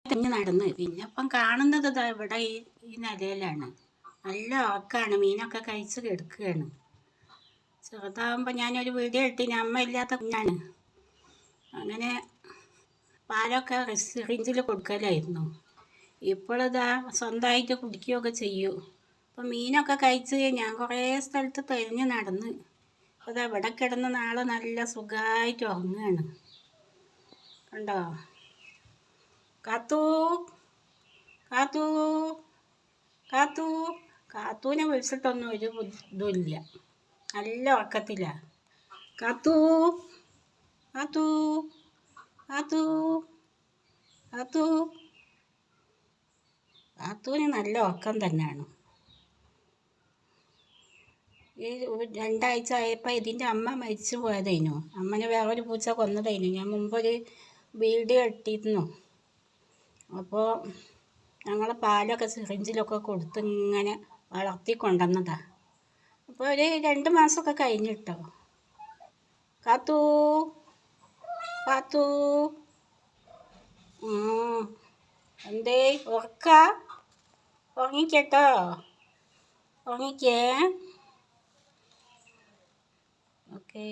തിരിഞ്ഞ് നടന്ന് പിന്നെ ഇപ്പം കാണുന്നത് ഇതാ ഇവിടെ ഈ നിലയിലാണ്. നല്ല ഉറക്കാണ്, മീനൊക്കെ കഴിച്ച് കിടക്കുകയാണ്. ചെറുതാകുമ്പോൾ ഞാനൊരു വീഡിയോ ഇട്ടിന്, അമ്മ ഇല്ലാത്ത കുഞ്ഞാണ്. അങ്ങനെ പാലൊക്കെ സിറിഞ്ചിൽ കൊടുക്കലായിരുന്നു. ഇപ്പോഴിതാ സ്വന്തമായിട്ട് കുടിക്കുകയൊക്കെ ചെയ്യും. അപ്പം മീനൊക്കെ കഴിച്ച് ഞാൻ കുറേ സ്ഥലത്ത് തിരിഞ്ഞ് നടന്ന് അപ്പോൾ ഇതാ ഇവിടെ കിടന്ന് നാളെ നല്ല സുഖമായിട്ട് ഉറങ്ങുകയാണ്. കണ്ടോ? കാത്തു കാത്തു കാത്തു കാത്തൂനെ വിളിച്ചിട്ടൊന്നും ഒരു ഇതുമില്ല, നല്ല ഉറക്കത്തിലാണ്. കാത്തു കാത്തു കാത്തു കാത്തു കാത്തൂന് നല്ല ഉറക്കം തന്നെയാണ്. ഈ 2 ആഴ്ച ആയപ്പോൾ ഇതിൻ്റെ അമ്മ മരിച്ചു പോയതായിരുന്നു. അമ്മനെ വേറൊരു പൂച്ച കൊന്നതായിരുന്നു. ഞാൻ മുമ്പൊരു വീഡിയോ ഇട്ടിരുന്നു. അപ്പോൾ ഞങ്ങൾ പാലൊക്കെ സിറിഞ്ചിലൊക്കെ കൊടുത്ത് ഇങ്ങനെ വളർത്തി കൊണ്ടുവന്നതാണ്. അപ്പോൾ ഒരു 2 മാസമൊക്കെ കഴിഞ്ഞിട്ടോ. കാത്തു കാത്തു എന്തേ ഉറങ്ങിക്കേട്ടോ, ഉറങ്ങിക്കേ. ഓക്കേ.